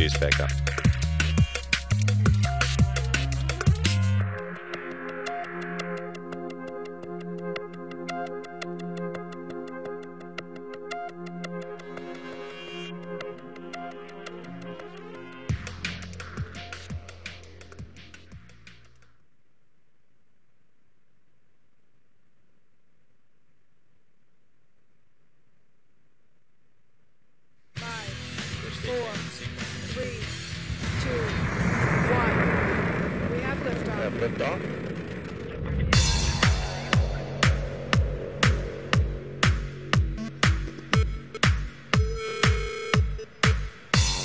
raise back up. Liftoff.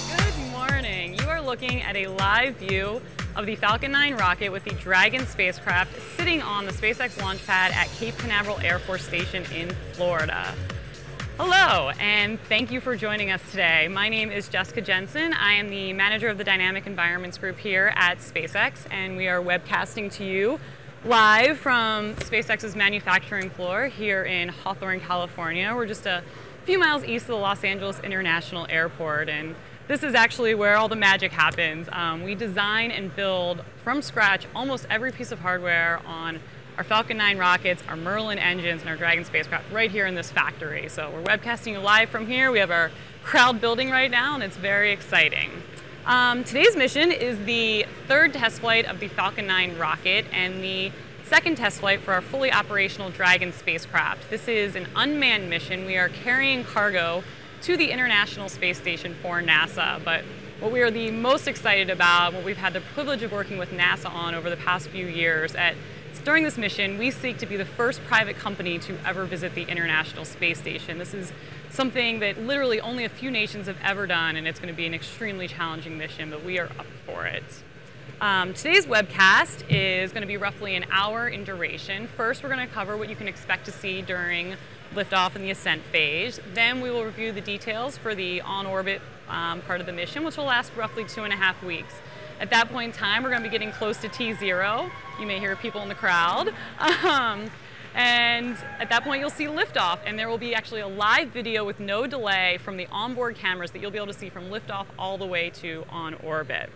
Good morning. You are looking at a live view of the Falcon 9 rocket with the Dragon spacecraft sitting on the SpaceX launch pad at Cape Canaveral Air Force Station in Florida. Hello, and thank you for joining us today. My name is Jessica Jensen. I am the manager of the Dynamic Environments Group here at SpaceX, and we are webcasting to you live from SpaceX's manufacturing floor here in Hawthorne, California. We're just a few miles east of the Los Angeles International Airport, and this is actually where all the magic happens. We design and build from scratch almost every piece of hardware on our Falcon 9 rockets, our Merlin engines, and our Dragon spacecraft right here in this factory. So we're webcasting you live from here. We have our crowd building right now, and it's very exciting. Today's mission is the third test flight of the Falcon 9 rocket and the second test flight for our fully operational Dragon spacecraft. This is an unmanned mission. We are carrying cargo to the International Space Station for NASA, but what we are the most excited about, what we've had the privilege of working with NASA on over the past few years, during this mission, we seek to be the first private company to ever visit the International Space Station. This is something that literally only a few nations have ever done, and it's going to be an extremely challenging mission, but we are up for it. Today's webcast is going to be roughly an hour in duration. First, we're going to cover what you can expect to see during liftoff and the ascent phase. Then we will review the details for the on-orbit part of the mission, which will last roughly 2.5 weeks. At that point in time, we're going to be getting close to T0. You may hear people in the crowd. And at that point, you'll see liftoff, and there will be actually a live video with no delay from the onboard cameras that you'll be able to see from liftoff all the way to on orbit.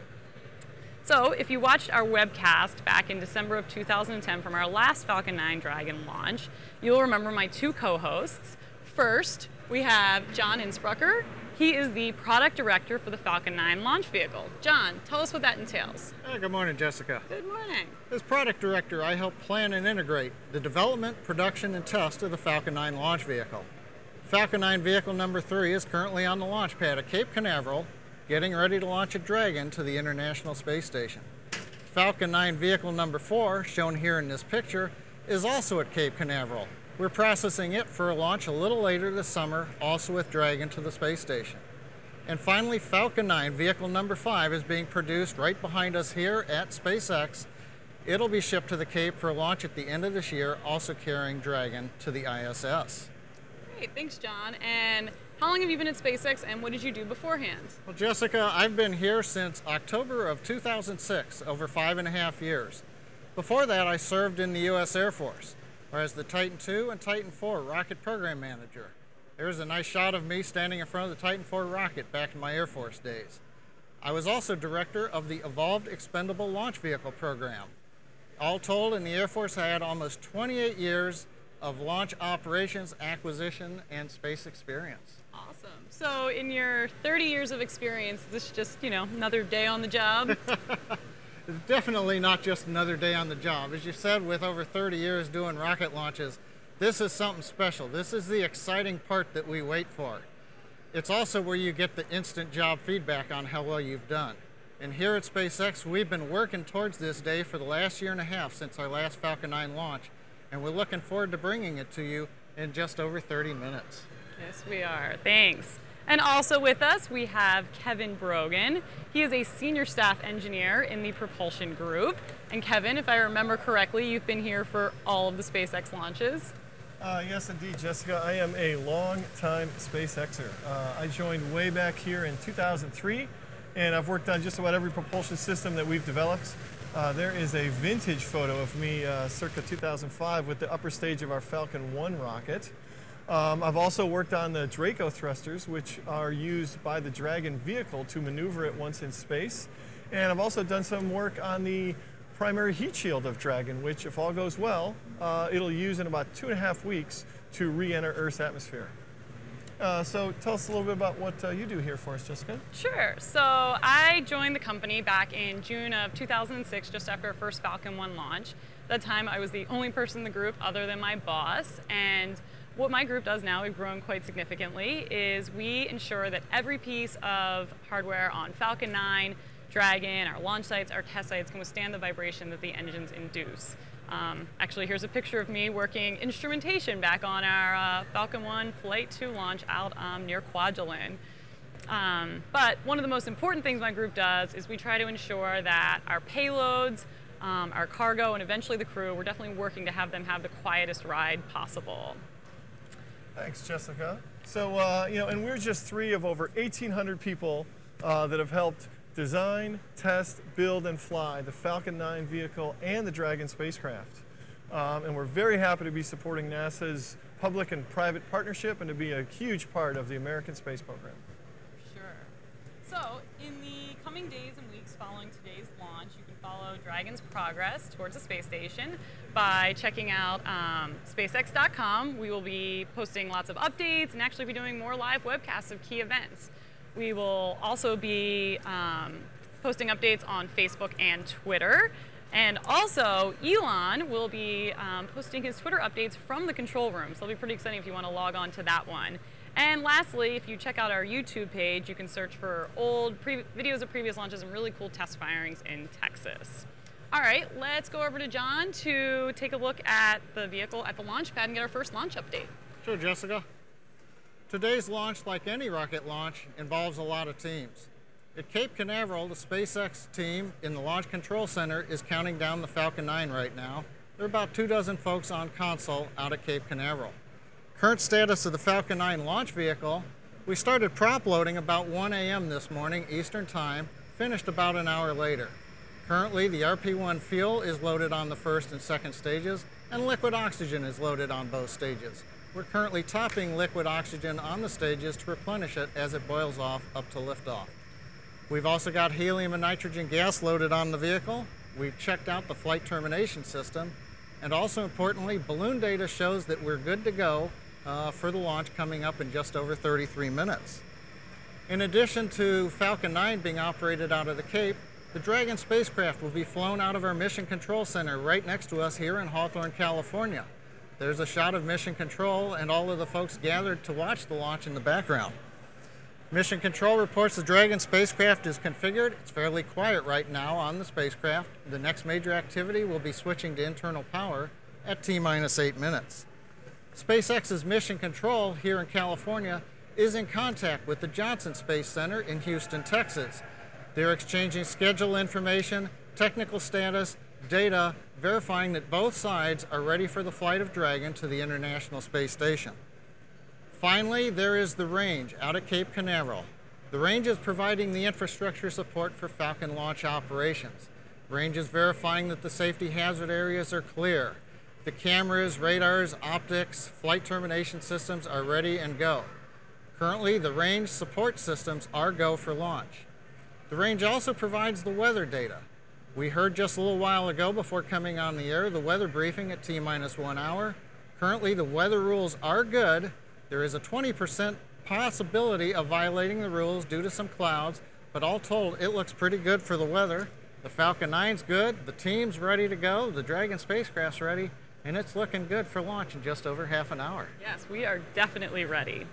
So if you watched our webcast back in December of 2010 from our last Falcon 9 Dragon launch, you'll remember my two co-hosts. First, we have John Innsbrucker. He is the product director for the Falcon 9 launch vehicle. John, tell us what that entails. Good morning, Jessica. Good morning. As product director, I help plan and integrate the development, production, and test of the Falcon 9 launch vehicle. Falcon 9 vehicle number 3 is currently on the launch pad at Cape Canaveral, getting ready to launch a Dragon to the International Space Station. Falcon 9 vehicle number 4, shown here in this picture, is also at Cape Canaveral. We're processing it for a launch a little later this summer, also with Dragon to the space station. And finally, Falcon 9 vehicle number 5 is being produced right behind us here at SpaceX. It'll be shipped to the Cape for launch at the end of this year, also carrying Dragon to the ISS. Great, thanks, John. And how long have you been at SpaceX, and what did you do beforehand? Well, Jessica, I've been here since October of 2006, over 5.5 years. Before that, I served in the U.S. Air Force, as the Titan II and Titan IV rocket program manager. There's a nice shot of me standing in front of the Titan IV rocket back in my Air Force days. I was also director of the Evolved Expendable Launch Vehicle program. All told, in the Air Force, I had almost 28 years of launch operations, acquisition, and space experience. Awesome. So in your 30 years of experience, is this just, another day on the job? It's definitely not just another day on the job. As you said, with over 30 years doing rocket launches, this is something special. This is the exciting part that we wait for. It's also where you get the instant job feedback on how well you've done. And here at SpaceX, we've been working towards this day for the last 1.5 years since our last Falcon 9 launch, and we're looking forward to bringing it to you in just over 30 minutes. Yes, we are. Thanks. And also with us, we have Kevin Brogan. He is a senior staff engineer in the propulsion group. And Kevin, if I remember correctly, you've been here for all of the SpaceX launches. Yes, indeed, Jessica. I am a long-time SpaceXer. I joined way back here in 2003, and I've worked on just about every propulsion system that we've developed. There is a vintage photo of me circa 2005 with the upper stage of our Falcon 1 rocket. I've also worked on the Draco thrusters, which are used by the Dragon vehicle to maneuver it once in space. And I've also done some work on the primary heat shield of Dragon, which, if all goes well, it'll use in about 2.5 weeks to re-enter Earth's atmosphere. So tell us a little bit about what you do here for us, Jessica. Sure. So I joined the company back in June of 2006, just after our first Falcon 1 launch. At that time, I was the only person in the group other than my boss. And what my group does now, we've grown quite significantly, is we ensure that every piece of hardware on Falcon 9, Dragon, our launch sites, our test sites can withstand the vibration that the engines induce. Actually, here's a picture of me working instrumentation back on our Falcon 1 Flight 2 launch out near Kwajalein. But one of the most important things my group does is we try to ensure that our payloads, our cargo, and eventually the crew, we're definitely working to have them have the quietest ride possible. Thanks, Jessica. So, and we're just 3 of over 1,800 people that have helped design, test, build, and fly the Falcon 9 vehicle and the Dragon spacecraft. And we're very happy to be supporting NASA's public and private partnership and to be a huge part of the American space program. Sure. So, in the coming days and weeks following today's launch, you can follow Dragon's progress towards the space station by checking out SpaceX.com. We will be posting lots of updates and actually be doing more live webcasts of key events. We will also be posting updates on Facebook and Twitter. And also, Elon will be posting his Twitter updates from the control room. So it'll be pretty exciting if you want to log on to that one. And lastly, if you check out our YouTube page, you can search for old videos of previous launches and really cool test firings in Texas. All right, let's go over to John to take a look at the vehicle at the launch pad and get our first launch update. Sure, Jessica. Today's launch, like any rocket launch, involves a lot of teams. At Cape Canaveral, the SpaceX team in the Launch Control Center is counting down the Falcon 9 right now. There are about 24 folks on console out at Cape Canaveral. Current status of the Falcon 9 launch vehicle: we started prop loading about 1 a.m. this morning Eastern Time, finished about an hour later. Currently, the RP-1 fuel is loaded on the first and second stages, and liquid oxygen is loaded on both stages. We're currently topping liquid oxygen on the stages to replenish it as it boils off up to liftoff. We've also got helium and nitrogen gas loaded on the vehicle. We've checked out the flight termination system, and also importantly, balloon data shows that we're good to go for the launch coming up in just over 33 minutes. In addition to Falcon 9 being operated out of the Cape, the Dragon spacecraft will be flown out of our Mission Control Center right next to us here in Hawthorne, California. There's a shot of Mission Control and all of the folks gathered to watch the launch in the background. Mission Control reports the Dragon spacecraft is configured. It's fairly quiet right now on the spacecraft. The next major activity will be switching to internal power at T-minus 8 minutes. SpaceX's Mission Control here in California is in contact with the Johnson Space Center in Houston, Texas. They're exchanging schedule information, technical status, data, verifying that both sides are ready for the flight of Dragon to the International Space Station. Finally, there is the range out at Cape Canaveral. The range is providing the infrastructure support for Falcon launch operations. Range is verifying that the safety hazard areas are clear. The cameras, radars, optics, flight termination systems are ready and go. Currently, the range support systems are go for launch. The range also provides the weather data. We heard just a little while ago before coming on the air the weather briefing at T-minus 1 hour. Currently, the weather rules are good. There is a 20% possibility of violating the rules due to some clouds, but all told, it looks pretty good for the weather. The Falcon 9's good, the team's ready to go, the Dragon spacecraft's ready, and it's looking good for launch in just over half an hour. Yes, we are definitely ready.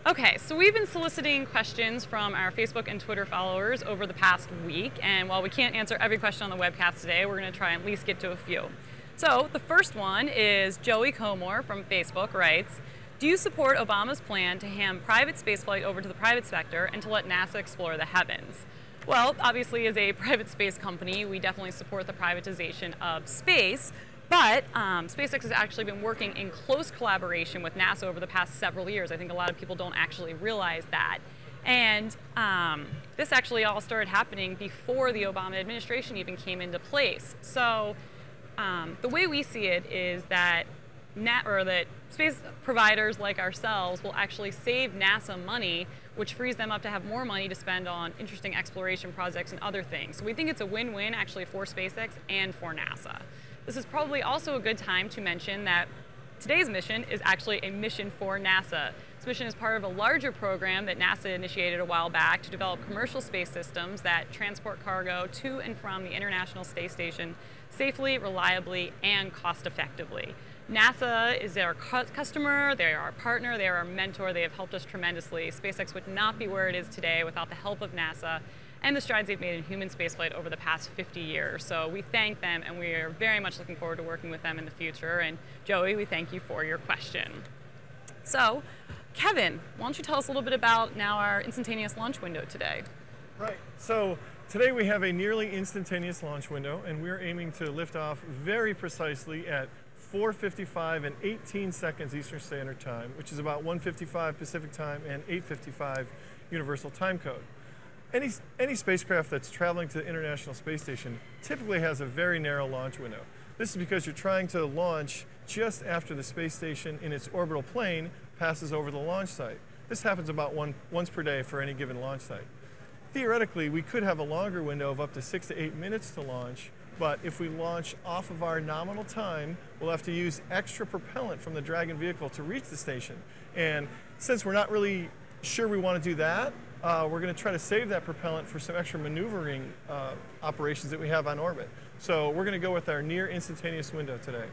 Okay, so we've been soliciting questions from our Facebook and Twitter followers over the past week, and while we can't answer every question on the webcast today, we're going to try and at least get to a few. So the first one is Joey Comore from Facebook writes, do you support Obama's plan to hand private spaceflight over to the private sector and to let NASA explore the heavens? Well, obviously as a private space company, we definitely support the privatization of space, but SpaceX has actually been working in close collaboration with NASA over the past several years. I think a lot of people don't actually realize that. And this actually all started happening before the Obama administration even came into place. So the way we see it is that that space providers like ourselves will actually save NASA money, which frees them up to have more money to spend on interesting exploration projects and other things. So we think it's a win-win actually for SpaceX and for NASA. This is probably also a good time to mention that today's mission is actually a mission for NASA. This mission is part of a larger program that NASA initiated a while back to develop commercial space systems that transport cargo to and from the International Space Station safely, reliably, and cost-effectively. NASA is our customer, they are our partner, they are our mentor, they have helped us tremendously. SpaceX would not be where it is today without the help of NASA and the strides they've made in human spaceflight over the past 50 years. So we thank them, and we are very much looking forward to working with them in the future. And Joey, we thank you for your question. So, Kevin, why don't you tell us a little bit about now our instantaneous launch window today? Right. So today we have a nearly instantaneous launch window, and we're aiming to lift off very precisely at 4:55 and 18 seconds Eastern Standard Time, which is about 1:55 Pacific Time and 8:55 Universal Time Code. Any spacecraft that's traveling to the International Space Station typically has a very narrow launch window. This is because you're trying to launch just after the space station in its orbital plane passes over the launch site. This happens about once per day for any given launch site. Theoretically, we could have a longer window of up to 6 to 8 minutes to launch, but if we launch off of our nominal time, we'll have to use extra propellant from the Dragon vehicle to reach the station. And since we're not really sure we want to do that, we're going to try to save that propellant for some extra maneuvering operations that we have on orbit. So we're going to go with our near instantaneous window today.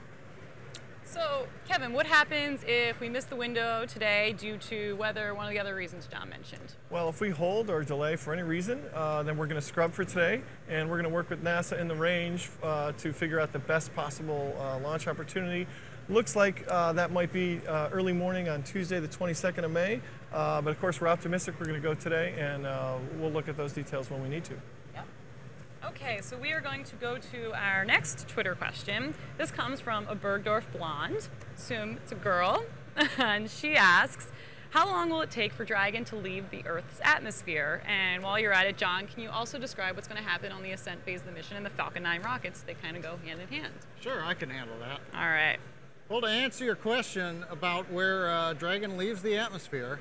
So, Kevin, what happens if we miss the window today due to weather or one of the other reasons John mentioned? Well, if we hold or delay for any reason, then we're going to scrub for today, and we're going to work with NASA in the range to figure out the best possible launch opportunity. Looks like that might be early morning on Tuesday, the 22nd of May, but of course we're optimistic we're going to go today, and we'll look at those details when we need to. Okay, so we are going to go to our next Twitter question. This comes from a Bergdorf Blonde. Assume it's a girl. And she asks, how long will it take for Dragon to leave the Earth's atmosphere? And while you're at it, John, can you also describe what's going to happen on the ascent phase of the mission and the Falcon 9 rockets? They kind of go hand in hand. Sure, I can handle that. All right. Well, to answer your question about where Dragon leaves the atmosphere,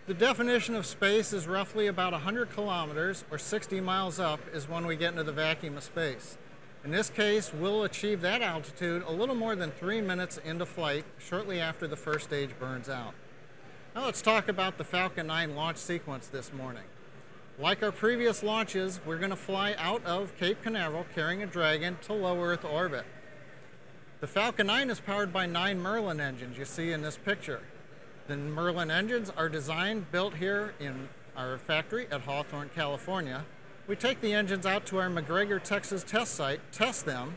the definition of space is roughly about 100 kilometers or 60 miles up is when we get into the vacuum of space. In this case, we'll achieve that altitude a little more than 3 minutes into flight shortly after the first stage burns out. Now let's talk about the Falcon 9 launch sequence this morning. Like our previous launches, we're going to fly out of Cape Canaveral carrying a Dragon to low Earth orbit. The Falcon 9 is powered by 9 Merlin engines you see in this picture. The Merlin engines are designed, built here in our factory at Hawthorne, California. We take the engines out to our McGregor, Texas test site, test them,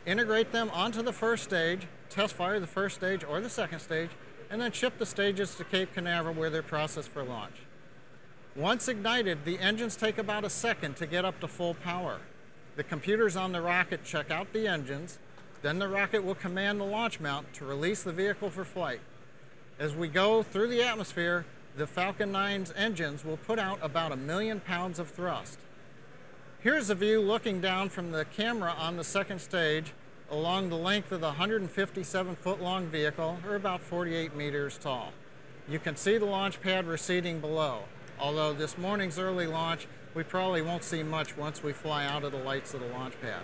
integrate them onto the first stage, test fire the first stage or the second stage, and then ship the stages to Cape Canaveral where they're processed for launch. Once ignited, the engines take about a second to get up to full power. The computers on the rocket check out the engines, then the rocket will command the launch mount to release the vehicle for flight. As we go through the atmosphere, the Falcon 9's engines will put out about 1 million pounds of thrust. Here's a view looking down from the camera on the second stage along the length of the 157-foot-long vehicle, or about 48 meters tall. You can see the launch pad receding below, although this morning's early launch, we probably won't see much once we fly out of the lights of the launch pad.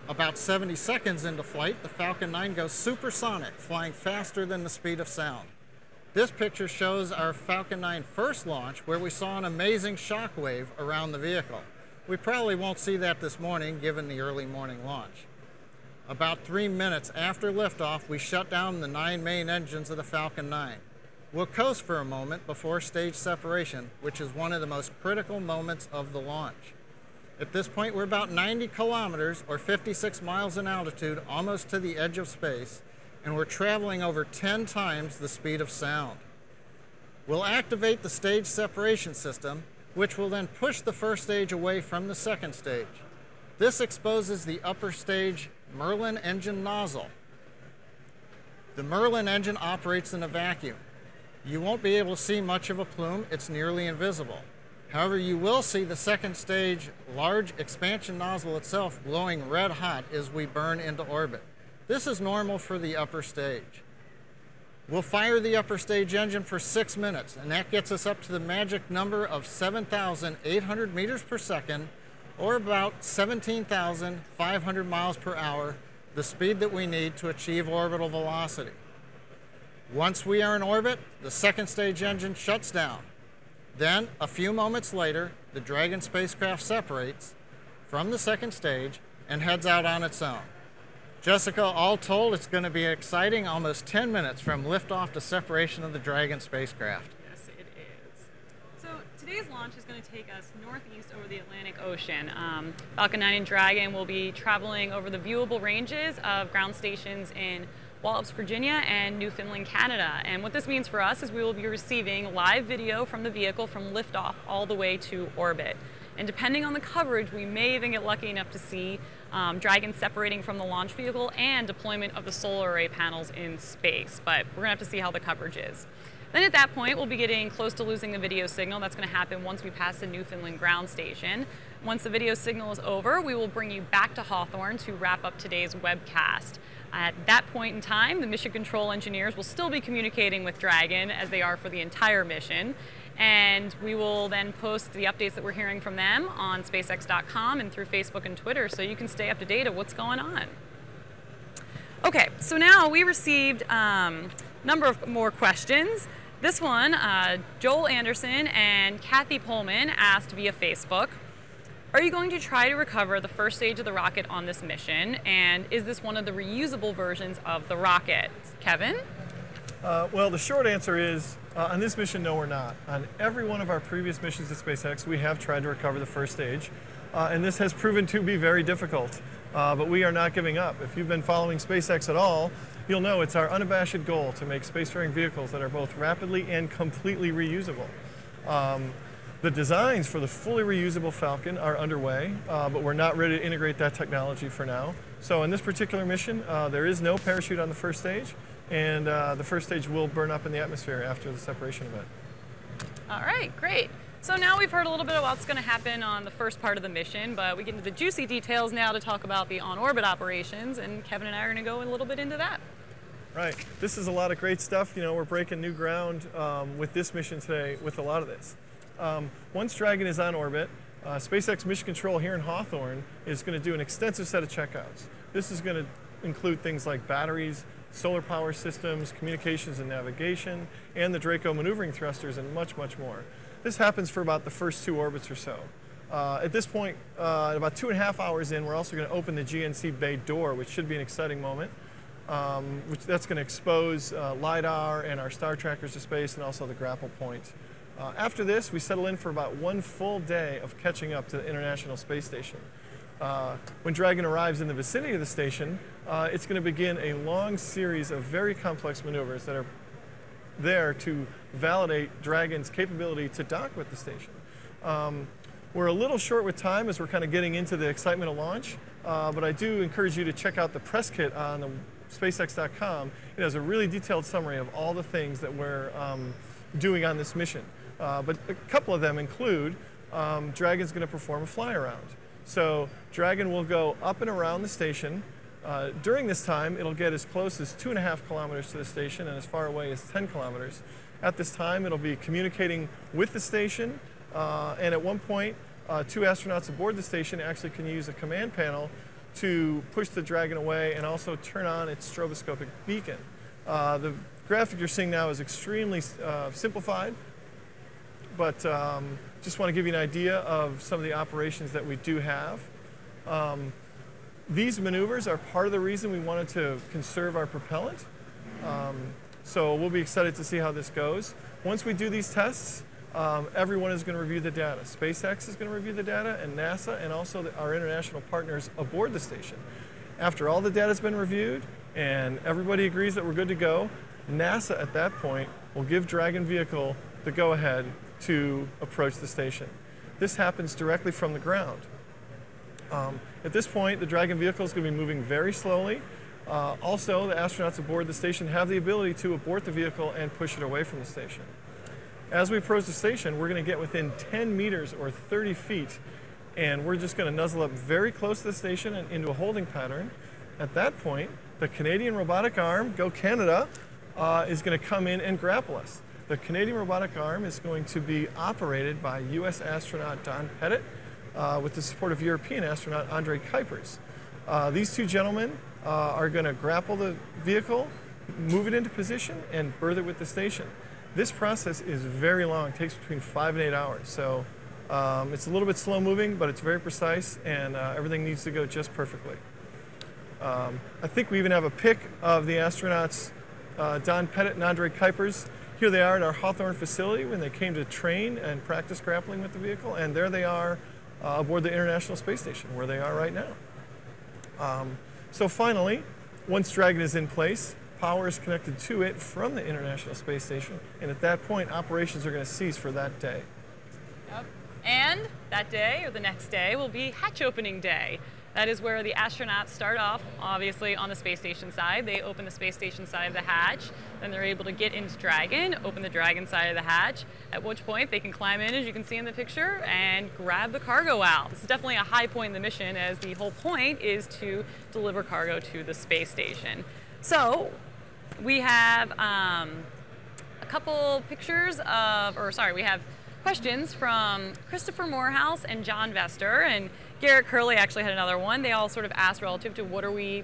About 70 seconds into flight, the Falcon 9 goes supersonic, flying faster than the speed of sound. This picture shows our Falcon 9 first launch, where we saw an amazing shock wave around the vehicle. We probably won't see that this morning, given the early morning launch. About 3 minutes after liftoff, we shut down the 9 main engines of the Falcon 9. We'll coast for a moment before stage separation, which is one of the most critical moments of the launch. At this point, we're about 90 kilometers or 56 miles in altitude, almost to the edge of space, and we're traveling over 10 times the speed of sound. We'll activate the stage separation system, which will then push the first stage away from the second stage. This exposes the upper stage Merlin engine nozzle. The Merlin engine operates in a vacuum. You won't be able to see much of a plume, it's nearly invisible. However, you will see the second stage large expansion nozzle itself glowing red hot as we burn into orbit. This is normal for the upper stage. We'll fire the upper stage engine for 6 minutes, and that gets us up to the magic number of 7,800 meters per second, or about 17,500 miles per hour, the speed that we need to achieve orbital velocity. Once we are in orbit, the second stage engine shuts down. Then, a few moments later, the Dragon spacecraft separates from the second stage and heads out on its own. Jessica, all told, it's going to be exciting, almost 10 minutes from liftoff to separation of the Dragon spacecraft. Yes, it is. So today's launch is going to take us northeast over the Atlantic Ocean. Falcon 9 and Dragon will be traveling over the viewable ranges of ground stations in Wallops, Virginia and Newfoundland, Canada. And what this means for us is we will be receiving live video from the vehicle from liftoff all the way to orbit. And depending on the coverage, we may even get lucky enough to see Dragon separating from the launch vehicle and deployment of the solar array panels in space. But we're gonna have to see how the coverage is. Then at that point, we'll be getting close to losing the video signal. That's gonna happen once we pass the Newfoundland ground station. Once the video signal is over, we will bring you back to Hawthorne to wrap up today's webcast. At that point in time, the mission control engineers will still be communicating with Dragon as they are for the entire mission. And we will then post the updates that we're hearing from them on SpaceX.com and through Facebook and Twitter so you can stay up to date of what's going on. Okay, so now we received a number of more questions. This one, Joel Anderson and Kathy Pullman asked via Facebook, are you going to try to recover the first stage of the rocket on this mission? And is this one of the reusable versions of the rocket? Kevin? Well, the short answer is, on this mission, no, we're not. On every one of our previous missions at SpaceX, we have tried to recover the first stage, and this has proven to be very difficult, but we are not giving up. If you've been following SpaceX at all, you'll know it's our unabashed goal to make spacefaring vehicles that are both rapidly and completely reusable. The designs for the fully reusable Falcon are underway, but we're not ready to integrate that technology for now. So in this particular mission, there is no parachute on the first stage, and the first stage will burn up in the atmosphere after the separation event. All right, great. So now we've heard a little bit about what's going to happen on the first part of the mission, but we get into the juicy details now to talk about the on-orbit operations, and Kevin and I are going to go a little bit into that. Right. This is a lot of great stuff. You know, we're breaking new ground with this mission today with a lot of this. Once Dragon is on orbit, SpaceX Mission Control here in Hawthorne is going to do an extensive set of checkouts. This is going to include things like batteries, solar power systems, communications and navigation, and the Draco maneuvering thrusters, and much, much more. This happens for about the first 2 orbits or so. At this point, about 2.5 hours in, we're also going to open the GNC bay door, which should be an exciting moment. That's going to expose LiDAR and our star trackers to space, and also the grapple point. After this, we settle in for about 1 full day of catching up to the International Space Station. When Dragon arrives in the vicinity of the station, it's going to begin a long series of very complex maneuvers that are there to validate Dragon's capability to dock with the station. We're a little short with time as we're kind of getting into the excitement of launch, but I do encourage you to check out the press kit on the SpaceX.com. It has a really detailed summary of all the things that we're doing on this mission. But a couple of them include Dragon's going to perform a fly-around. So Dragon will go up and around the station. During this time, it'll get as close as 2.5 kilometers to the station and as far away as 10 kilometers. At this time, it'll be communicating with the station, and at one point, 2 astronauts aboard the station actually can use a command panel to push the Dragon away and also turn on its stroboscopic beacon. The graphic you're seeing now is extremely simplified, but just want to give you an idea of some of the operations that we do have. These maneuvers are part of the reason we wanted to conserve our propellant. So we'll be excited to see how this goes. Once we do these tests, everyone is going to review the data. SpaceX is going to review the data, and NASA, and also our international partners aboard the station. After all the data has been reviewed and everybody agrees that we're good to go, NASA at that point will give Dragon vehicle the go-ahead to approach the station. This happens directly from the ground. At this point, the Dragon vehicle is going to be moving very slowly. Also, the astronauts aboard the station have the ability to abort the vehicle and push it away from the station. As we approach the station, we're going to get within 10 meters or 30 feet, and we're just going to nuzzle up very close to the station and into a holding pattern. At that point, the Canadian robotic arm, Go Canada, is going to come in and grapple us. The Canadian robotic arm is going to be operated by U.S. astronaut Don Pettit with the support of European astronaut Andrei Kuipers. These two gentlemen are going to grapple the vehicle, move it into position, and berth it with the station. This process is very long. It takes between 5 and 8 hours. So it's a little bit slow moving, but it's very precise, and everything needs to go just perfectly. I think we even have a pic of the astronauts Don Pettit and Andrei Kuipers. Here they are at our Hawthorne facility when they came to train and practice grappling with the vehicle, and there they are aboard the International Space Station, where they are right now. So finally, once Dragon is in place, power is connected to it from the International Space Station, and at that point, operations are going to cease for that day. Yep. And that day, or the next day, will be hatch opening day. That is where the astronauts start off, obviously, on the space station side. They open the space station side of the hatch, then they're able to get into Dragon, open the Dragon side of the hatch, at which point they can climb in, as you can see in the picture, and grab the cargo out. This is definitely a high point in the mission, as the whole point is to deliver cargo to the space station. So, we have a couple pictures of, we have questions from Christopher Morehouse and John Vester, and Garrett Curley actually had another one. They all sort of asked relative to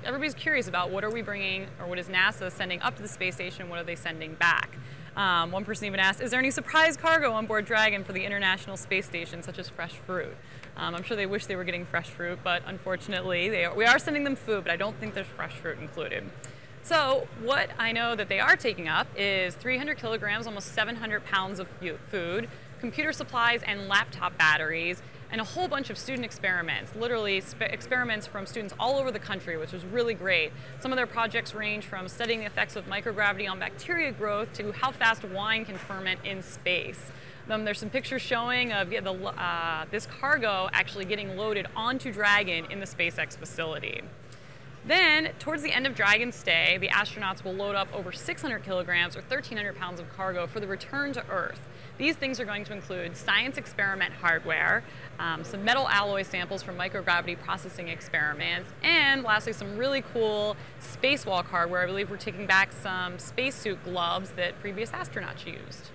everybody's curious about what are we bringing, or what is NASA sending up to the space station, what are they sending back? One person even asked, is there any surprise cargo on board Dragon for the International Space Station, such as fresh fruit? I'm sure they wish they were getting fresh fruit, but unfortunately we are sending them food, but I don't think there's fresh fruit included. So what I know that they are taking up is 300 kilograms, almost 700 pounds of food, computer supplies and laptop batteries, and a whole bunch of student experiments, literally experiments from students all over the country, which was really great. Some of their projects range from studying the effects of microgravity on bacteria growth to how fast wine can ferment in space. There's some pictures showing of this cargo actually getting loaded onto Dragon in the SpaceX facility. Then, towards the end of Dragon's stay, the astronauts will load up over 600 kilograms or 1,300 pounds of cargo for the return to Earth. These things are going to include science experiment hardware, some metal alloy samples from microgravity processing experiments, and lastly, some really cool spacewalk hardware. I believe we're taking back some spacesuit gloves that previous astronauts used.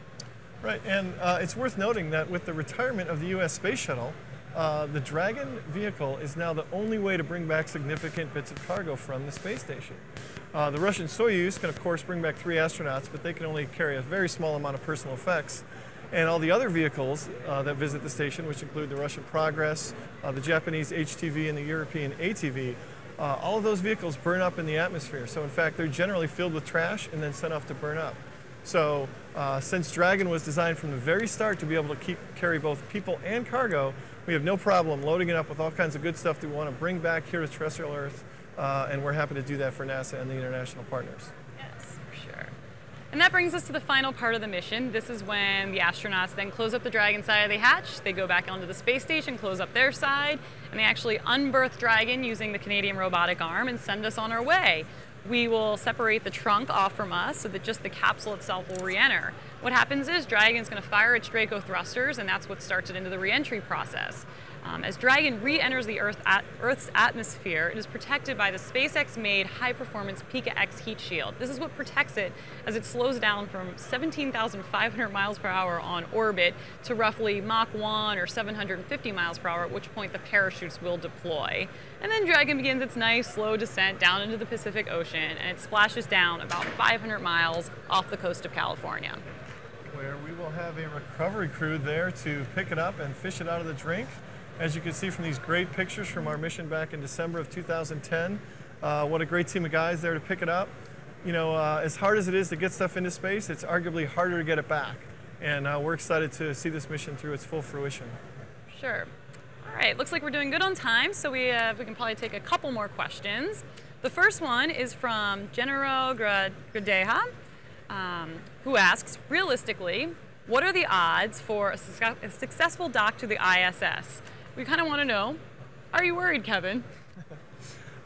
Right, and it's worth noting that with the retirement of the U.S. Space Shuttle, the Dragon vehicle is now the only way to bring back significant bits of cargo from the space station. The Russian Soyuz can, of course, bring back 3 astronauts, but they can only carry a very small amount of personal effects. And all the other vehicles that visit the station, which include the Russian Progress, the Japanese HTV, and the European ATV, all of those vehicles burn up in the atmosphere. So in fact, they're generally filled with trash and then sent off to burn up. So since Dragon was designed from the very start to be able to carry both people and cargo, we have no problem loading it up with all kinds of good stuff that we want to bring back here to terrestrial Earth, and we're happy to do that for NASA and the international partners. Yes, for sure. And that brings us to the final part of the mission. This is when the astronauts then close up the Dragon side of the hatch, they go back onto the space station, close up their side, and they actually unberth Dragon using the Canadian robotic arm and send us on our way. We will separate the trunk off from us so that just the capsule itself will re-enter. What happens is Dragon's going to fire its Draco thrusters, and that's what starts it into the re-entry process. As Dragon re-enters the Earth's atmosphere, it is protected by the SpaceX-made high-performance Pika-X heat shield. This is what protects it as it slows down from 17,500 miles per hour on orbit to roughly Mach 1 or 750 miles per hour, at which point the parachutes will deploy. And then Dragon begins its nice, slow descent down into the Pacific Ocean, and it splashes down about 500 miles off the coast of California, where we will have a recovery crew there to pick it up and fish it out of the drink. As you can see from these great pictures from our mission back in December of 2010, what a great team of guys there to pick it up. You know, as hard as it is to get stuff into space, it's arguably harder to get it back. And we're excited to see this mission through its full fruition. Sure. All right, looks like we're doing good on time, so we can probably take a couple more questions. The first one is from Genero Gradeja, who asks, realistically, what are the odds for a successful dock to the ISS? We kind of want to know, are you worried, Kevin?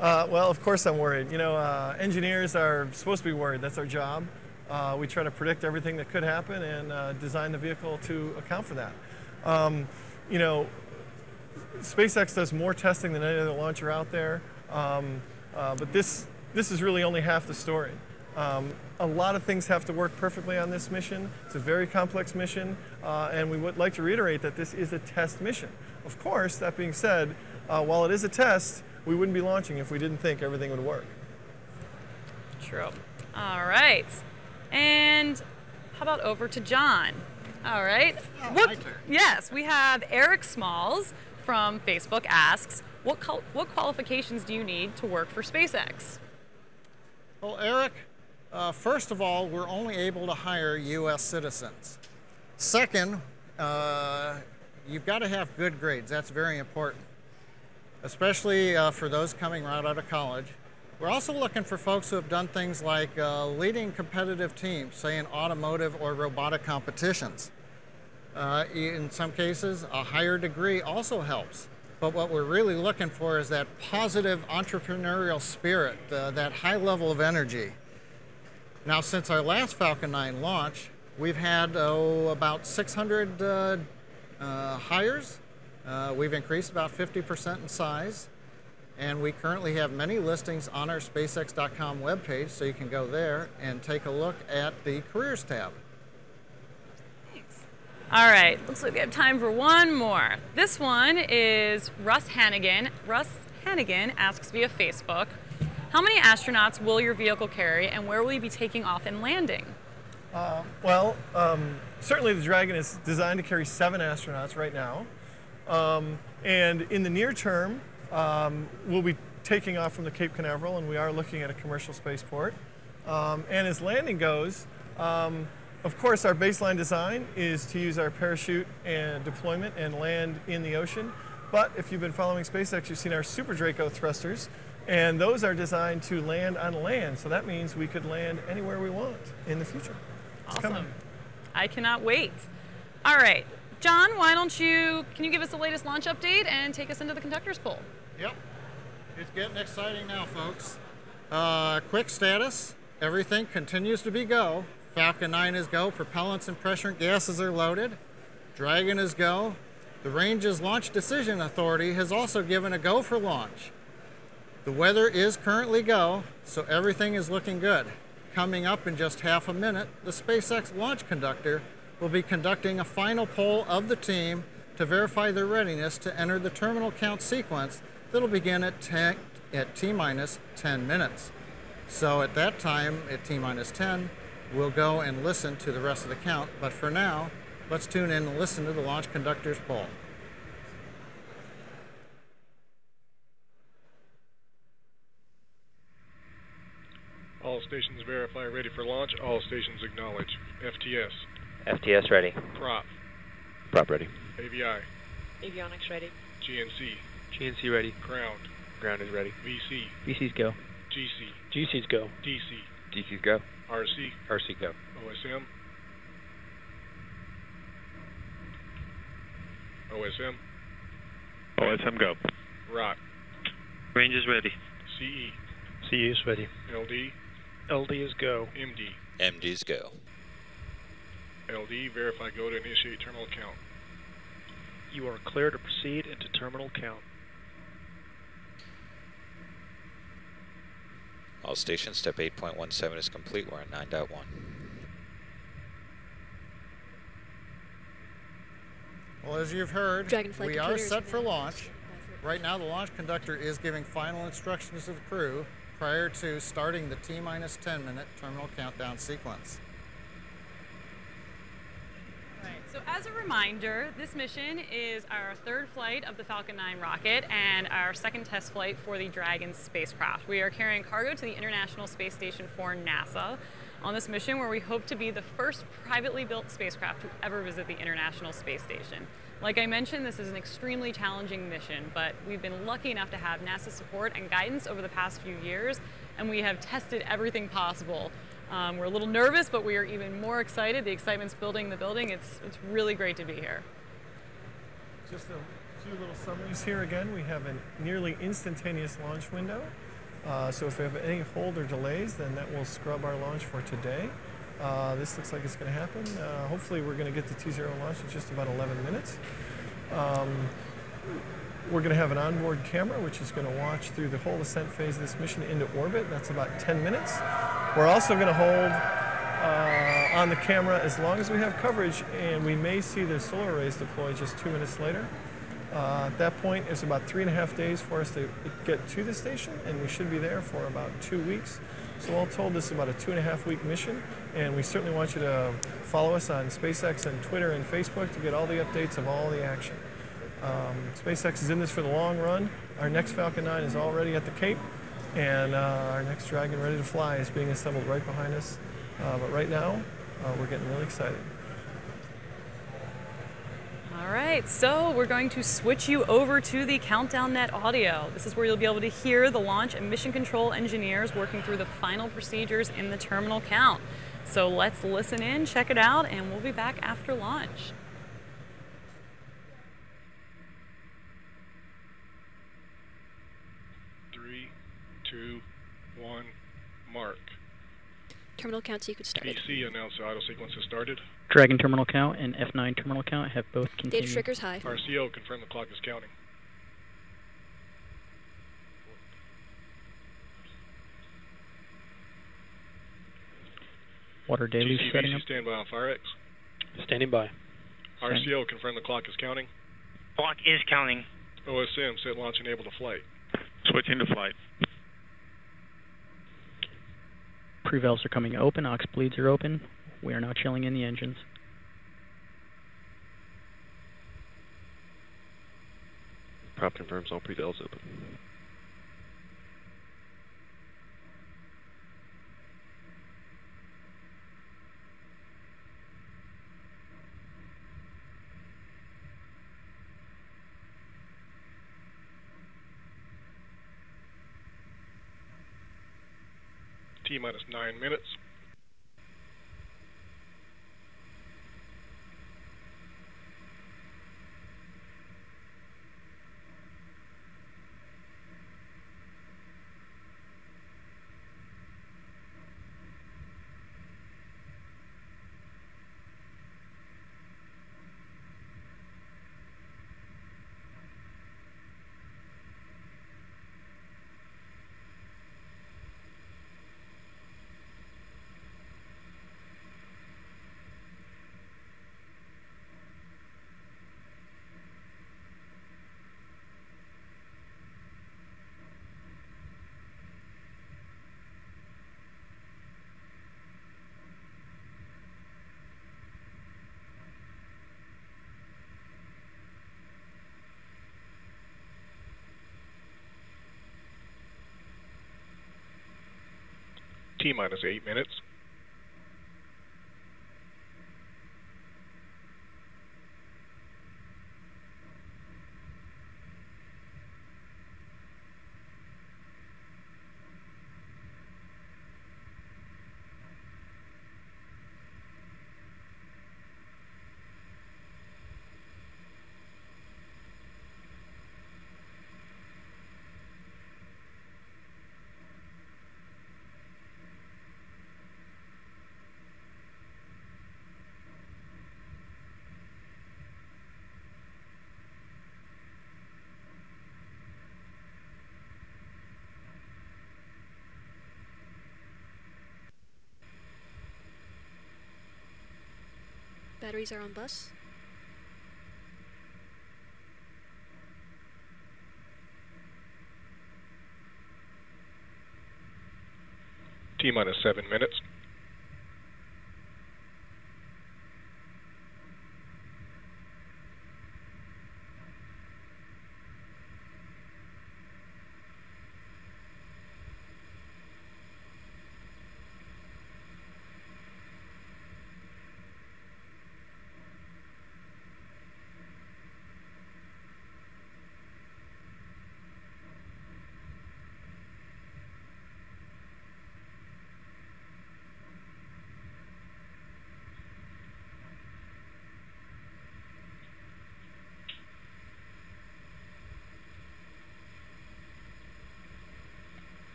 Well, of course I'm worried. You know, engineers are supposed to be worried. That's our job. We try to predict everything that could happen and design the vehicle to account for that. You know, SpaceX does more testing than any other launcher out there, but this this is really only half the story. A lot of things have to work perfectly on this mission. It's a very complex mission, and we would like to reiterate that this is a test mission. Of course, that being said, while it is a test, we wouldn't be launching if we didn't think everything would work. True. All right. And how about over to John? All right. Oh, my turn. Yes, we have Eric Smalls from Facebook asks, what qualifications do you need to work for SpaceX? Well, Eric, first of all, we're only able to hire U.S. citizens. Second, you've got to have good grades. That's very important, especially for those coming right out of college. We're also looking for folks who have done things like leading competitive teams, say in automotive or robotic competitions. In some cases, a higher degree also helps. But what we're really looking for is that positive entrepreneurial spirit, that high level of energy. Now, since our last Falcon 9 launch, we've had about 600 hires. We've increased about 50% in size. And we currently have many listings on our SpaceX.com webpage, so you can go there and take a look at the Careers tab. Thanks. All right, looks like we have time for one more. This one is Russ Hannigan. Russ Hannigan asks via Facebook, how many astronauts will your vehicle carry, and where will you be taking off and landing? Certainly the Dragon is designed to carry 7 astronauts right now. And in the near term, we'll be taking off from the Cape Canaveral, and we are looking at a commercial spaceport. And as landing goes, of course, our baseline design is to use our parachute and deployment and land in the ocean. But if you've been following SpaceX, you've seen our Super Draco thrusters, and those are designed to land on land. So that means we could land anywhere we want in the future. Awesome. I cannot wait. All right. John, can you give us the latest launch update and take us into the conductor's poll? Yep. It's getting exciting now, folks. Quick status. Everything continues to be go. Falcon 9 is go. Propellants and pressure gases are loaded. Dragon is go. The Range's Launch Decision Authority has also given a go for launch. The weather is currently go, so everything is looking good. Coming up in just half a minute, the SpaceX launch conductor will be conducting a final poll of the team to verify their readiness to enter the terminal count sequence that'll begin at T-minus 10 minutes. So at that time, at T-minus 10, we'll go and listen to the rest of the count. But for now, let's tune in and listen to the launch conductor's poll. All stations verify ready for launch. All stations acknowledge. FTS. FTS ready. Prop. Prop ready. AVI. Avionics ready. GNC. GNC ready. Ground. Ground is ready. VC. VC's go. GC. GC's go. DC. DC's go. RC. RC go. OSM. OSM. OSM go. ROC. Range is ready. CE. CE is ready. LD. LD is go. MD. MD's go. LD, verify go to initiate terminal count. You are clear to proceed into terminal count. All stations, step 8.17 is complete. We're on 9.1. Well, as you've heard, Dragonfly we are computers set for now. launch. Right now, the launch conductor is giving final instructions to the crew prior to starting the T-minus 10 minute terminal countdown sequence. Right, so as a reminder, this mission is our 3rd flight of the Falcon 9 rocket and our 2nd test flight for the Dragon spacecraft. We are carrying cargo to the International Space Station for NASA on this mission where we hope to be the first privately built spacecraft to ever visit the International Space Station. Like I mentioned, this is an extremely challenging mission, but we've been lucky enough to have NASA support and guidance over the past few years, and we have tested everything possible. We're a little nervous, but we are even more excited. The excitement's building the building. It's really great to be here. Just a few little summaries here again. We have a nearly instantaneous launch window. So if we have any hold or delays, then that will scrub our launch for today. This looks like it's going to happen. Hopefully we're going to get the T0 launch in just about 11 minutes. We're going to have an onboard camera, which is going to watch through the whole ascent phase of this mission into orbit. That's about 10 minutes. We're also going to hold on the camera as long as we have coverage, and we may see the solar arrays deploy just 2 minutes later. At that point, it's about 3.5 days for us to get to the station, and we should be there for about 2 weeks. So all told, this is about a 2.5-week mission, and we certainly want you to follow us on SpaceX and Twitter and Facebook to get all the updates of all the action. SpaceX is in this for the long run. Our next Falcon 9 is already at the Cape, and our next Dragon ready to fly is being assembled right behind us. But right now, we're getting really excited. All right, so we're going to switch you over to the Countdown Net audio. This is where you'll be able to hear the launch and mission control engineers working through the final procedures in the terminal count. So let's listen in, check it out, and we'll be back after launch. 3, 2, 1, mark. Terminal count sequence started. PC announced the auto sequence has started. Dragon terminal count and F9 terminal count have both Data continued. triggers high. RCO confirm the clock is counting. Water deluge setting up. TCVC standby on FireX. Standing by. RCO confirm the clock is counting. Clock is counting. OSM set launch enabled to flight. Switching to flight. Pre-valves are coming open, aux bleeds are open. We are now chilling in the engines. Prop confirms all pre-valves open. T-minus 9 minutes. T-minus 8 minutes. Batteries are on bus. T-minus 7 minutes.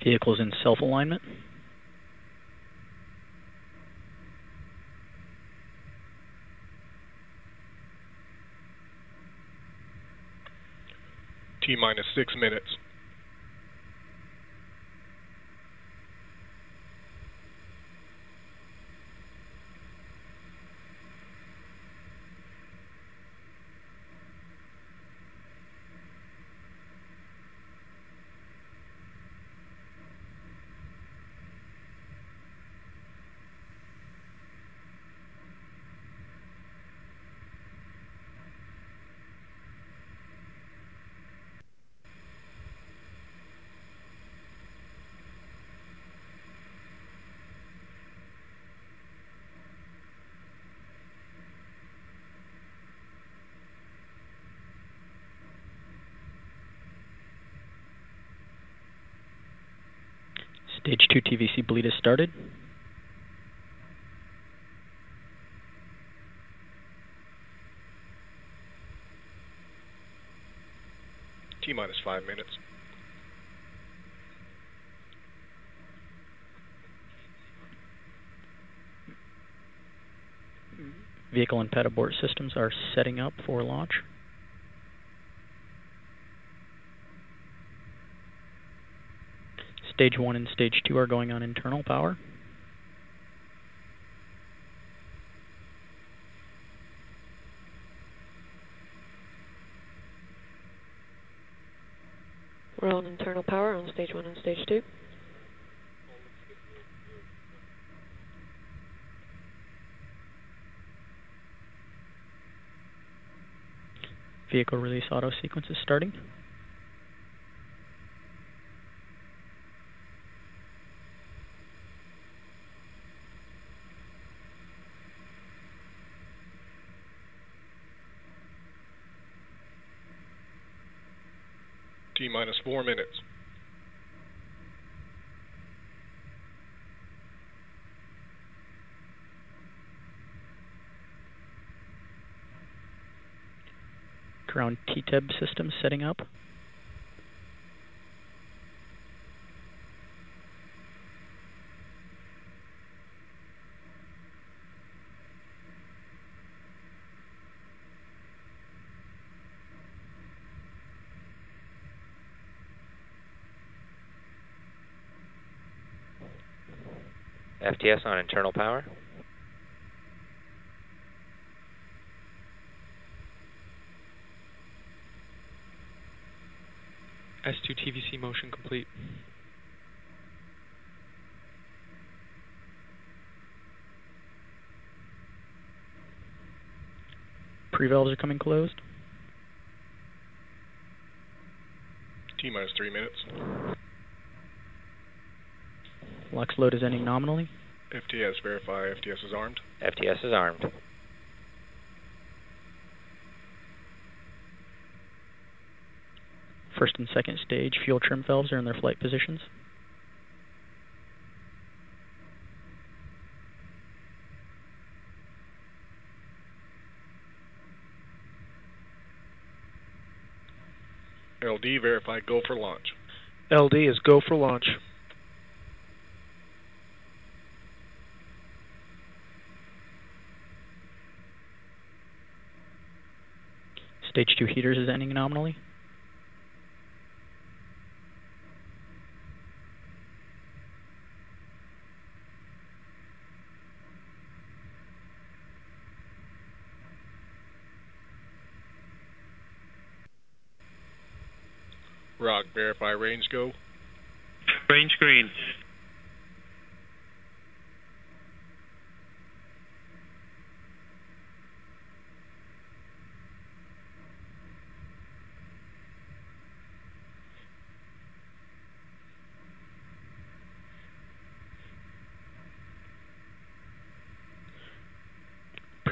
Vehicles in self-alignment. T-minus 6 minutes. Stage 2 TVC bleed has started. T-minus 5 minutes. Vehicle and pad abort systems are setting up for launch. Stage 1 and Stage 2 are going on internal power. We're on internal power on Stage 1 and Stage 2. Vehicle release auto sequence is starting. T-minus 4 minutes. Ground TTEB system setting up. FTS on internal power. S2 TVC motion complete. Pre-valves are coming closed. T-minus 3 minutes. LOX load is ending nominally. FTS, verify FTS is armed. FTS is armed. First and second stage fuel trim valves are in their flight positions. LD, verify go for launch. LD is go for launch. Stage 2 heaters is ending nominally. Rock, verify range go. Range green.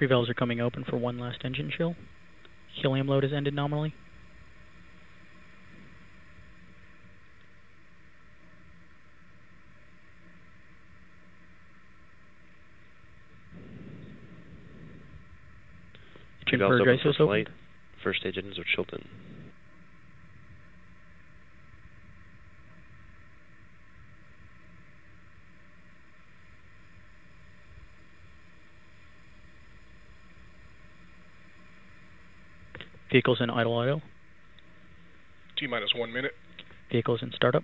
Pre-valves are coming open for one last engine chill. Helium load has ended nominally. Pre-valves open for open. flight. First stage engines are Chilton. Vehicles in idle. T-minus 1 minute. Vehicles in startup.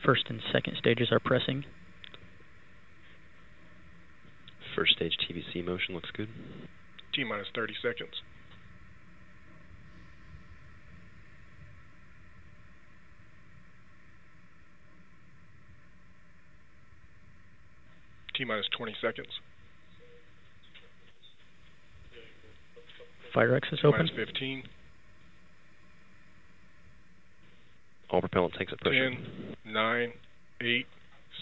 First and second stages are pressing. First stage TVC motion looks good. T-minus 30 seconds. T-minus 20 seconds. Fire exit is open. T-minus 15. All propellant tanks at pressure. 10, 9, 8,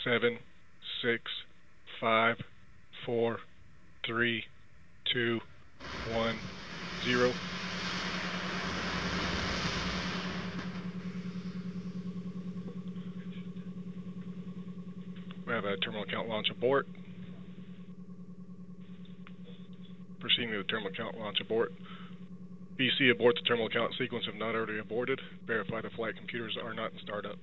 7, 6, 5, 4, 3, 2, 1, 0. We have a terminal count launch abort. Proceeding to the terminal count launch abort. BC abort the terminal count sequence if not already aborted. Verify the flight computers are not in startup.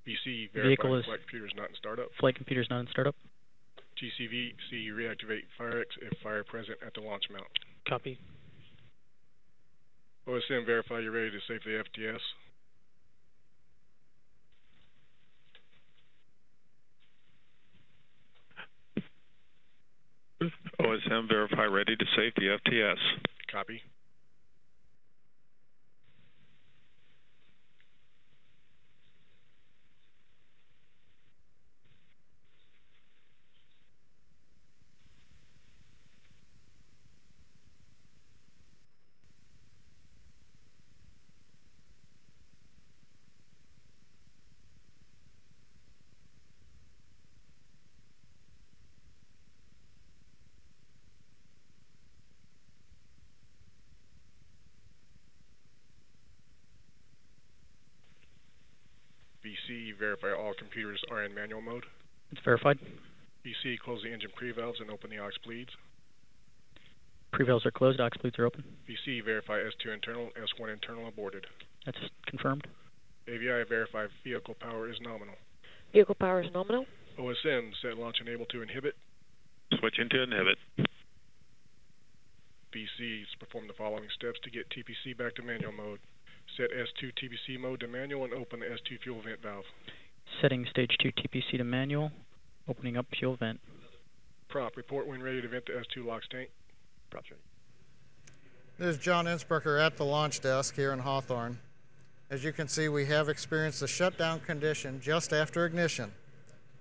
BC verify Vehicle is flight computers not in startup. Flight computers not in startup. GCV C reactivate FireX if fire present at the launch mount. Copy. OSM verify you're ready to safely FTS. OSM verify ready to safety FTS. Copy. BC verify all computers are in manual mode. It's verified. BC close the engine pre-valves and open the aux bleeds. Pre-valves are closed, aux bleeds are open. BC verify S2 internal, S1 internal aborted. That's confirmed. AVI verify vehicle power is nominal. Vehicle power is nominal. OSM set launch enable to inhibit. Switch into inhibit. BCs perform the following steps to get TPC back to manual mode. Set S2 TPC mode to manual and open the S2 fuel vent valve. Setting stage 2 TPC to manual, opening up fuel vent. Prop, report when ready to vent the S2 LOX tank. Prop's ready. This is John Innsbrucker at the launch desk here in Hawthorne. As you can see, we have experienced a shutdown condition just after ignition.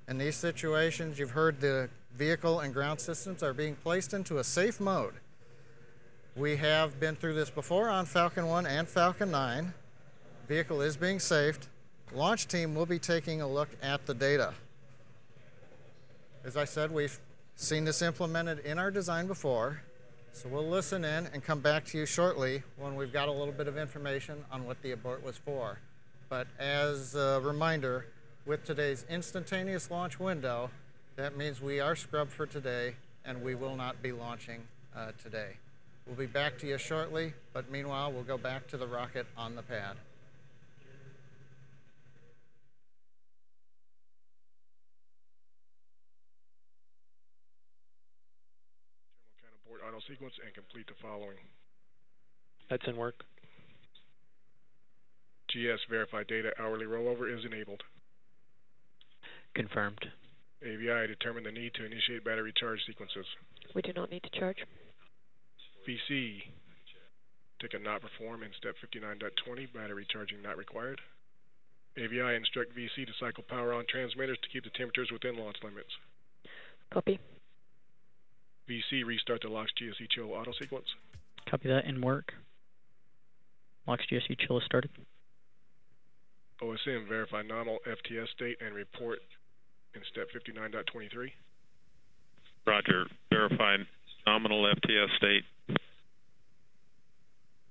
In these situations, you've heard the vehicle and ground systems are being placed into a safe mode. We have been through this before on Falcon 1 and Falcon 9. Vehicle is being safed. Launch team will be taking a look at the data. As I said, we've seen this implemented in our design before, so we'll listen in and come back to you shortly when we've got a little bit of information on what the abort was for. But as a reminder, with today's instantaneous launch window, that means we are scrubbed for today and we will not be launching today. We'll be back to you shortly, but meanwhile, we'll go back to the rocket on the pad. Terminal count abort auto sequence and complete the following. That's in work. GS verify data hourly rollover is enabled. Confirmed. AVI determine the need to initiate battery charge sequences. We do not need to charge. BC, ticket not perform in step 59.20, battery charging not required. AVI instruct VC to cycle power on transmitters to keep the temperatures within launch limits. Copy. VC restart the LOX GSE chill auto sequence. Copy that, in work. LOX GSE chill is started. OSM verify nominal FTS state and report in step 59.23. Roger. Verify nominal FTS state.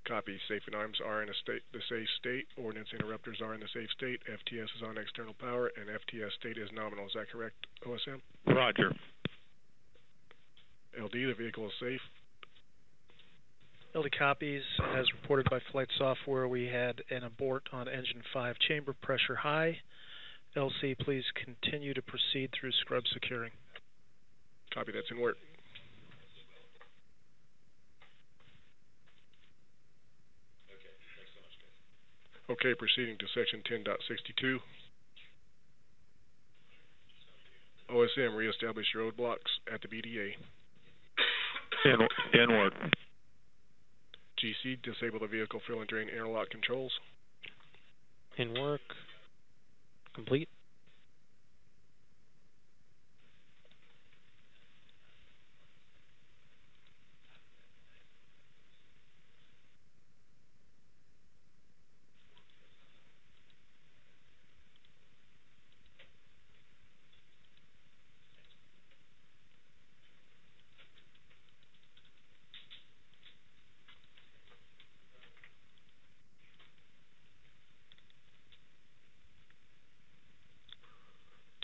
Copy. Safe and arms are in the safe state. Ordnance interrupters are in the safe state. FTS is on external power, and FTS state is nominal. Is that correct, OSM? Roger. LD, the vehicle is safe. LD copies. As reported by flight software, we had an abort on engine 5, chamber pressure high. LC, please continue to proceed through scrub securing. Copy, that's in work. Okay, proceeding to section 10.62. OSM, reestablish roadblocks at the BDA. In work. GC, disable the vehicle fill and drain interlock controls. In work. Complete.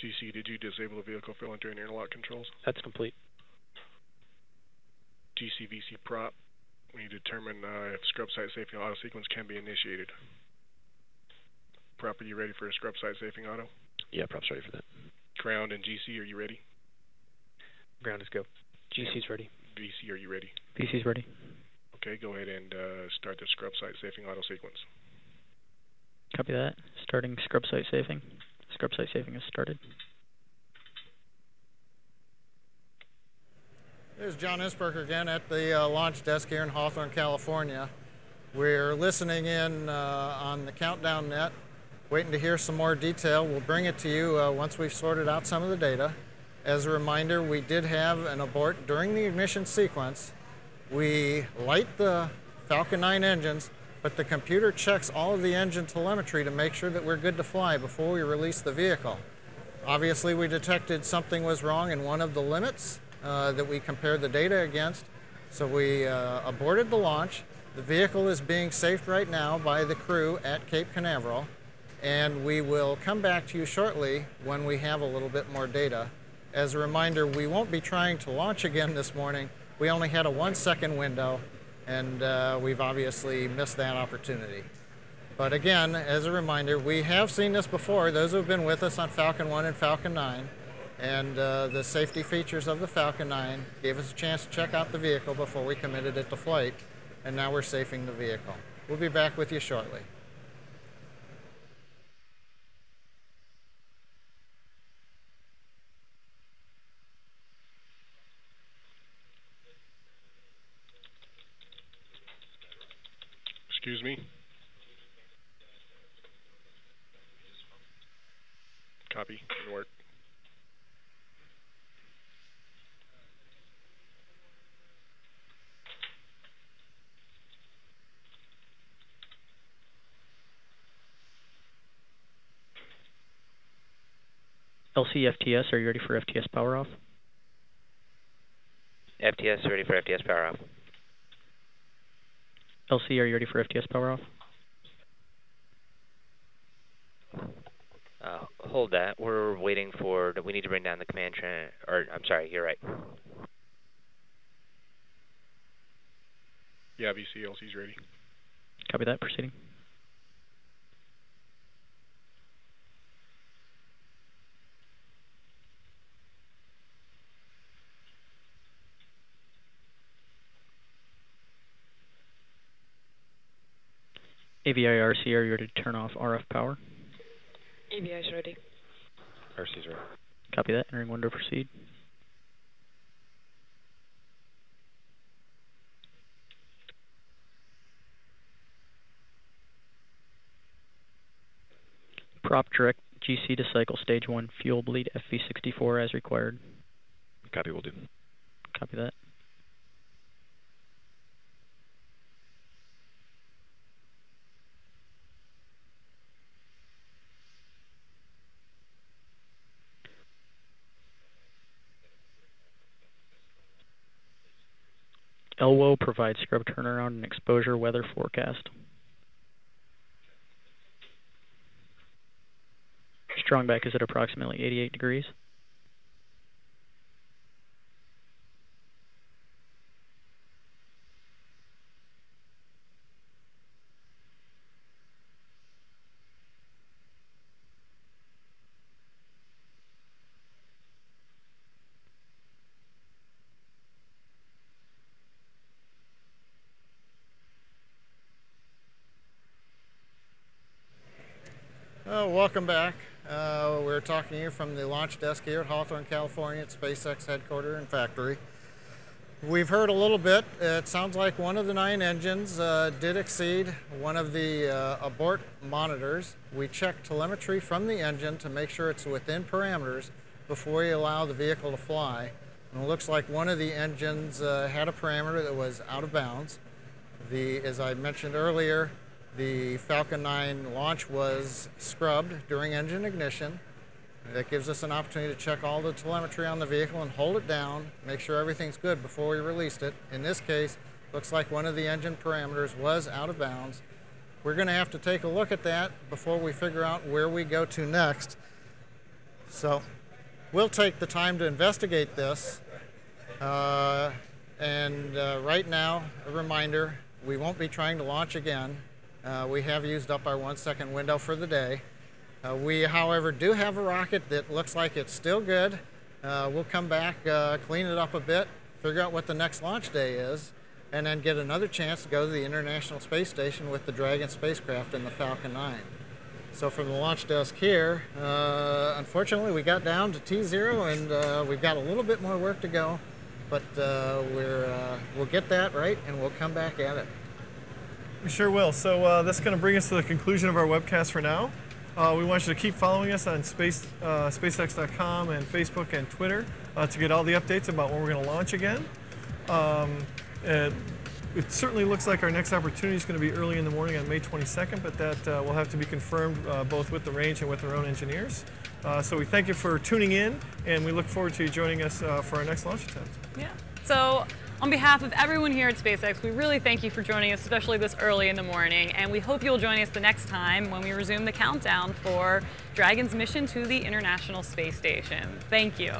GC, did you disable the vehicle fill and drain interlock controls? That's complete. GC, VC prop, we need to determine if scrub site safing auto sequence can be initiated. Prop, are you ready for a scrub site safing auto? Yeah, prop's ready for that. Ground and GC, are you ready? Ground is go. GC's ready. VC, are you ready? VC's ready. Okay, go ahead and start the scrub site safing auto sequence. Copy that. Starting scrub site safing. Scrub site safing is started. There's John Isberger again at the launch desk here in Hawthorne, California. We're listening in on the countdown net, waiting to hear some more detail. We'll bring it to you once we've sorted out some of the data. As a reminder, we did have an abort during the ignition sequence. We light the Falcon 9 engines, but the computer checks all of the engine telemetry to make sure that we're good to fly before we release the vehicle. Obviously, we detected something was wrong in one of the limits that we compared the data against, so we aborted the launch. The vehicle is being safed right now by the crew at Cape Canaveral, and we will come back to you shortly when we have a little bit more data. As a reminder, we won't be trying to launch again this morning. We only had a 1-second window, and we've obviously missed that opportunity. But again, as a reminder, we have seen this before. Those who have been with us on Falcon 1 and Falcon 9, and the safety features of the Falcon 9 gave us a chance to check out the vehicle before we committed it to flight, and now we're safing the vehicle. We'll be back with you shortly. Excuse me. Copy. Didn't work. LC FTS, are you ready for FTS power off? FTS ready for FTS power off. LC, are you ready for FTS power off? Hold that. We're waiting for. We need to bring down the command train. Or I'm sorry, you're right. Yeah, VC, LC's ready. Copy that. Proceeding. AVI RC, are you ready to turn off RF power? AVI is ready. RC's ready. Copy that. Entering window, proceed. Prop direct GC to cycle stage 1 fuel bleed FV64 as required. Copy, will do. Copy that. LWO provides scrub turnaround and exposure weather forecast. Strong back is at approximately 88 degrees. Welcome back. We're talking to you from the launch desk here at Hawthorne, California at SpaceX headquarters and factory. We've heard a little bit. It sounds like one of the 9 engines did exceed one of the abort monitors. We checked telemetry from the engine to make sure it's within parameters before you allow the vehicle to fly. And it looks like one of the engines had a parameter that was out of bounds. As I mentioned earlier, the Falcon 9 launch was scrubbed during engine ignition. That gives us an opportunity to check all the telemetry on the vehicle and hold it down, make sure everything's good before we released it. In this case, looks like one of the engine parameters was out of bounds. We're going to have to take a look at that before we figure out where we go to next. So we'll take the time to investigate this. Right now, a reminder, we won't be trying to launch again. We have used up our 1-second window for the day. We, however, do have a rocket that looks like it's still good. We'll come back, clean it up a bit, figure out what the next launch day is, and then get another chance to go to the International Space Station with the Dragon spacecraft and the Falcon 9. So from the launch desk here, unfortunately we got down to T0 and we've got a little bit more work to go, but we'll get that right and we'll come back at it. We sure will. So that's going to bring us to the conclusion of our webcast for now. We want you to keep following us on SpaceX.com and Facebook and Twitter to get all the updates about when we're going to launch again. It certainly looks like our next opportunity is going to be early in the morning on May 22nd, but that will have to be confirmed both with the range and with our own engineers. So we thank you for tuning in, and we look forward to you joining us for our next launch attempt. Yeah. So on behalf of everyone here at SpaceX, we really thank you for joining us, especially this early in the morning, and we hope you'll join us the next time when we resume the countdown for Dragon's mission to the International Space Station. Thank you.